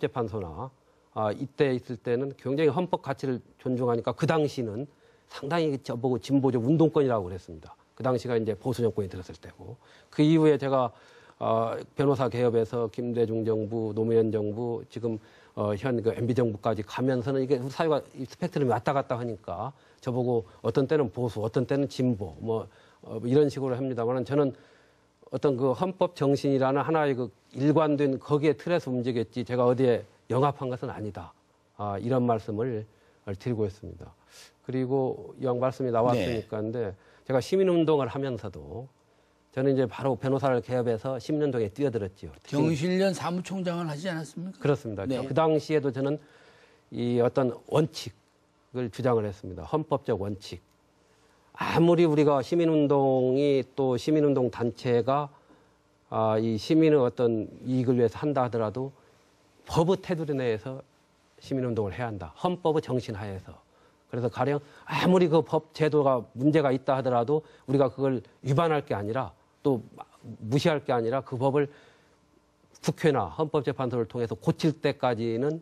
헌법재판소나 이때 있을 때는 굉장히 헌법 가치를 존중하니까 그 당시는 상당히 저보고 진보적 운동권이라고 그랬습니다. 그 당시가 이제 보수 정권이 들었을 때고 그 이후에 제가 변호사 개업에서 김대중 정부, 노무현 정부, 지금 현 그 MB 정부까지 가면서는 이게 사회가 스펙트럼이 왔다 갔다 하니까 저보고 어떤 때는 보수, 어떤 때는 진보, 이런 식으로 합니다만 저는 어떤 그 헌법 정신이라는 하나의 그 일관된 거기에 틀에서 움직였지 제가 어디에 영합한 것은 아니다. 이런 말씀을 드리고 있습니다. 그리고 이왕 말씀이 나왔으니까 근데 제가 시민운동을 하면서도 저는 이제 바로 변호사를 개업해서 시민운동에 뛰어들었지요. 경실련 사무총장을 하지 않았습니까? 그렇습니다. 그 당시에도 저는 이 어떤 원칙을 주장을 했습니다. 헌법적 원칙. 아무리 우리가 시민운동이 또 시민운동 단체가 이 시민의 어떤 이익을 위해서 한다 하더라도 법의 테두리 내에서 시민운동을 해야 한다. 헌법의 정신 하에서. 그래서 가령 아무리 그 법 제도가 문제가 있다 하더라도 우리가 그걸 위반할 게 아니라 또 무시할 게 아니라 그 법을 국회나 헌법재판소를 통해서 고칠 때까지는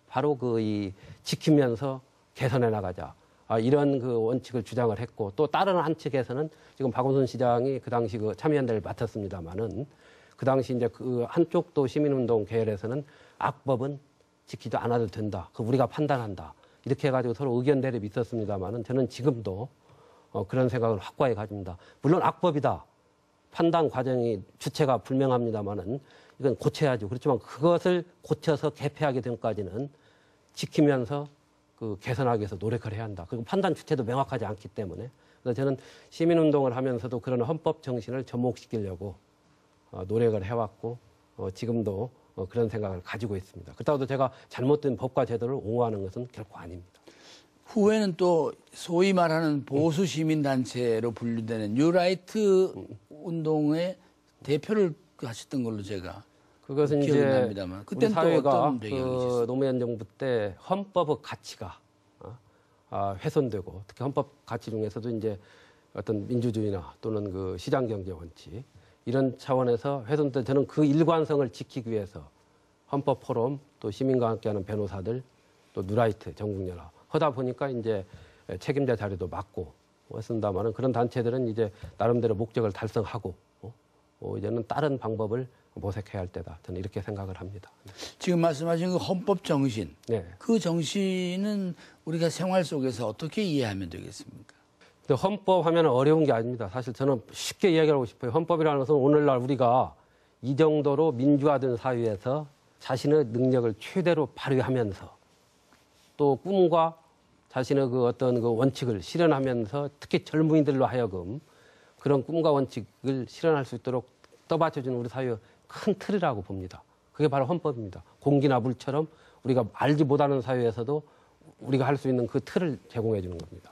바로 이 지키면서 개선해 나가자. 이런 그 원칙을 주장을 했고 또 다른 한 측에서는 지금 박원순 시장이 그 당시 그 참여연대를 맡았습니다만은 그 당시 이제 그 한쪽도 시민운동 계열에서는 악법은 지키지 않아도 된다. 그 우리가 판단한다. 이렇게 해가지고 서로 의견 대립이 있었습니다만은 저는 지금도 그런 생각을 확고하게 가집니다. 물론 악법이다. 판단 과정이 주체가 불명합니다만은 이건 고쳐야죠. 그렇지만 그것을 고쳐서 개폐하게 된까지는 지키면서 그 개선하기 위해서 노력을 해야 한다. 그리고 판단 주체도 명확하지 않기 때문에. 그래서 저는 시민운동을 하면서도 그런 헌법 정신을 접목시키려고 노력을 해왔고 지금도 그런 생각을 가지고 있습니다. 그렇다고 해도 제가 잘못된 법과 제도를 옹호하는 것은 결코 아닙니다. 후에는 또 소위 말하는 보수 시민단체로 분류되는 뉴라이트 운동의 대표를 하셨던 걸로 제가 그것은 기억이 이제 납니다만. 우리 그때는 사회가 또 어떤 배경이 있었어요? 노무현 정부 때 헌법의 가치가 훼손되고 특히 헌법 가치 중에서도 이제 어떤 민주주의나 또는 그 시장 경제 원칙 이런 차원에서 훼손된 저는 그 일관성을 지키기 위해서 헌법 포럼 또 시민과 함께하는 변호사들 또 뉴라이트 전국연합 하다 보니까 이제 책임자 자리도 맡고 했습니다만은 그런 단체들은 이제 나름대로 목적을 달성하고 이제는 다른 방법을 모색해야 할 때다. 저는 이렇게 생각을 합니다. 지금 말씀하신 그 헌법 정신, 네. 그 정신은 우리가 생활 속에서 어떻게 이해하면 되겠습니까? 근데 헌법 하면 어려운 게 아닙니다. 사실 저는 쉽게 이야기하고 싶어요. 헌법이라는 것은 오늘날 우리가 이 정도로 민주화된 사회에서 자신의 능력을 최대로 발휘하면서 또 꿈과 자신의 그 어떤 그 원칙을 실현하면서 특히 젊은이들로 하여금 그런 꿈과 원칙을 실현할 수 있도록 떠받쳐주는 우리 사회의 큰 틀이라고 봅니다. 그게 바로 헌법입니다. 공기나 물처럼 우리가 알지 못하는 사회에서도 우리가 할 수 있는 그 틀을 제공해 주는 겁니다.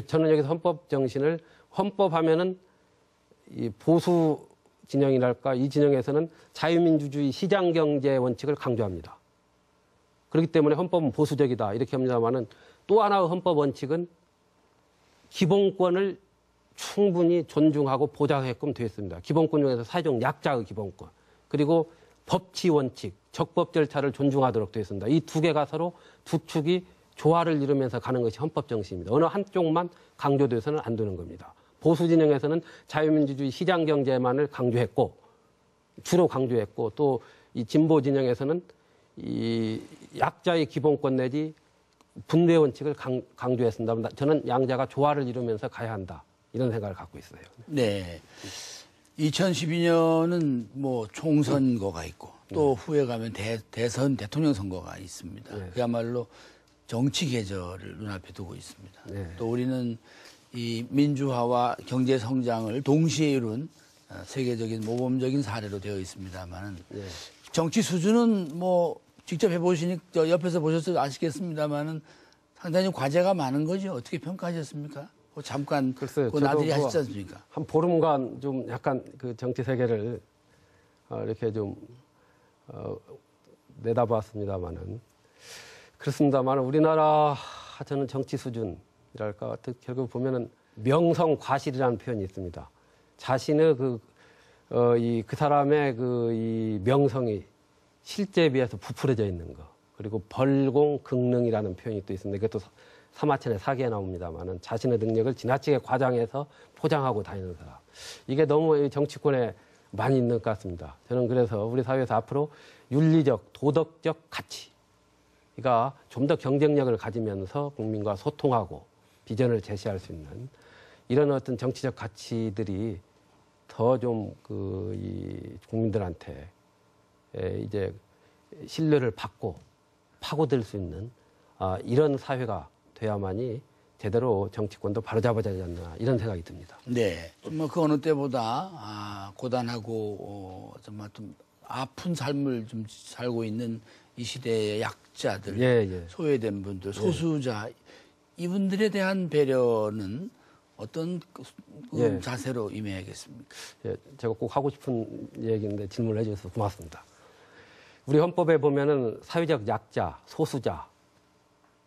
저는 여기서 헌법 정신을 헌법하면은 이 보수 진영이랄까 이 진영에서는 자유민주주의 시장경제 원칙을 강조합니다. 그렇기 때문에 헌법은 보수적이다 이렇게 합니다만은 또 하나의 헌법 원칙은 기본권을 충분히 존중하고 보장하게끔 되어 있습니다. 기본권 중에서 사회적 약자의 기본권 그리고 법치 원칙, 적법 절차를 존중하도록 되어 있습니다. 이 두 개가 서로 두 축이 조화를 이루면서 가는 것이 헌법 정신입니다. 어느 한쪽만 강조돼서는 안 되는 겁니다. 보수 진영에서는 자유민주주의 시장 경제만을 강조했고 주로 강조했고 또 이 진보 진영에서는 이 약자의 기본권 내지 분배 원칙을 강조했습니다. 저는 양자가 조화를 이루면서 가야 한다. 이런 생각을 갖고 있어요. 네. 2012년은 뭐 총선거가 있고 또 후에 가면 대선 대통령 선거가 있습니다. 네. 그야말로 정치 계절을 눈앞에 두고 있습니다. 네. 또 우리는 이 민주화와 경제 성장을 동시에 이룬 세계적인 모범적인 사례로 되어 있습니다만은 네. 정치 수준은 뭐 직접 해보시니까 옆에서 보셔서 아시겠습니다만은 상당히 과제가 많은 거죠. 어떻게 평가하셨습니까? 잠깐 글쎄요, 그 나들이 하시지 않습니까? 한 보름간 좀 약간 그 정치 세계를 이렇게 좀 내다봤습니다만은 그렇습니다만 우리나라 저는 정치 수준이랄까 결국 보면은 명성과실이라는 표현이 있습니다. 자신의 그 사람의 이 명성이 실제에 비해서 부풀어져 있는 거. 그리고 벌공극능이라는 표현이 또 있습니다. 이것도 사마천의 사기에 나옵니다만은 자신의 능력을 지나치게 과장해서 포장하고 다니는 사람. 이게 너무 정치권에 많이 있는 것 같습니다. 저는 그래서 우리 사회에서 앞으로 윤리적, 도덕적 가치가 좀 더 경쟁력을 가지면서 국민과 소통하고 비전을 제시할 수 있는 이런 어떤 정치적 가치들이 더 좀 이 국민들한테 이제 신뢰를 받고 파고들 수 있는 이런 사회가 돼야만이 제대로 정치권도 바로잡아야 되지 않나 이런 생각이 듭니다. 네, 정말 그 어느 때보다 고단하고 정말 좀 아픈 삶을 좀 살고 있는 이 시대의 약자들, 예. 소외된 분들, 소수자 이분들에 대한 배려는 어떤 자세로 임해야겠습니까? 예, 제가 꼭 하고 싶은 얘기인데 질문을 해주셔서 고맙습니다. 우리 헌법에 보면은 사회적 약자, 소수자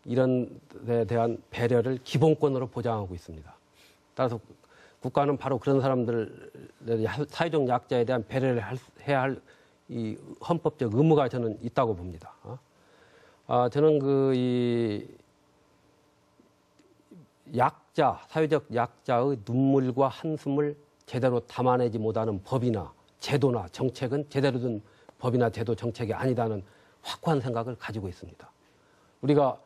이런 데 대한 배려를 기본권으로 보장하고 있습니다. 따라서 국가는 바로 그런 사람들 사회적 약자에 대한 배려를 해야 할 이 헌법적 의무가 저는 있다고 봅니다. 저는 이 약자, 사회적 약자의 눈물과 한숨을 제대로 담아내지 못하는 법이나 제도나 정책은 제대로 된 법이나 제도 정책이 아니다는 확고한 생각을 가지고 있습니다. 우리가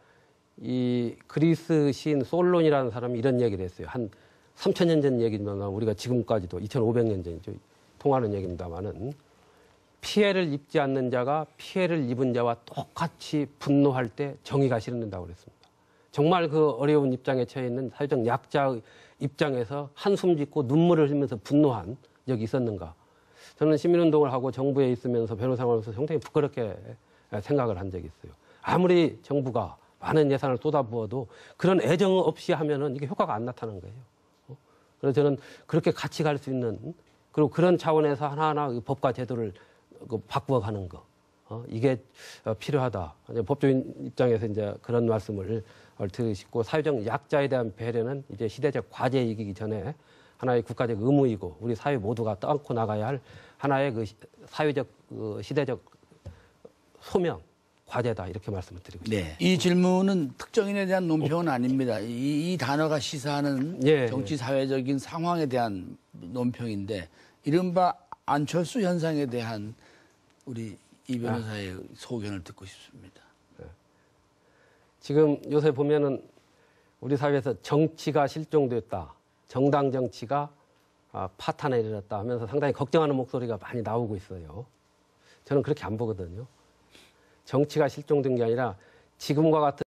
이 그리스 시인 솔론이라는 사람이 이런 얘기를 했어요. 한 3,000년 전 얘기지만 우리가 지금까지도 2,500년 전이죠. 통하는 얘기입니다만은 피해를 입지 않는 자가 피해를 입은 자와 똑같이 분노할 때 정의가 실현된다고 그랬습니다. 정말 그 어려운 입장에 처해 있는 사회적 약자의 입장에서 한숨 짓고 눈물을 흘리면서 분노한 적이 있었는가? 저는 시민운동을 하고 정부에 있으면서 변호사를 하면서 상당히 부끄럽게 생각을 한 적이 있어요. 아무리 정부가 많은 예산을 쏟아부어도 그런 애정 없이 하면은 이게 효과가 안 나타나는 거예요. 그래서 저는 그렇게 같이 갈 수 있는 그리고 그런 차원에서 하나하나 법과 제도를 바꾸어가는 거 이게 필요하다. 법조인 입장에서 이제 그런 말씀을 들으시고 사회적 약자에 대한 배려는 이제 시대적 과제이기 전에 하나의 국가적 의무이고 우리 사회 모두가 떠안고 나가야 할 하나의 그 사회적 시대적 소명 과제다 이렇게 말씀을 드리고 있습니다. 네. 이 질문은 특정인에 대한 논평은 아닙니다. 이 단어가 시사하는 정치 사회적인 상황에 대한 논평인데 이른바 안철수 현상에 대한 우리 이 변호사의 소견을 듣고 싶습니다. 지금 요새 보면은 우리 사회에서 정치가 실종됐다. 정당 정치가 파탄에 이르렀다 하면서 상당히 걱정하는 목소리가 많이 나오고 있어요. 저는 그렇게 안 보거든요. 정치가 실종된 게 아니라 지금과 같은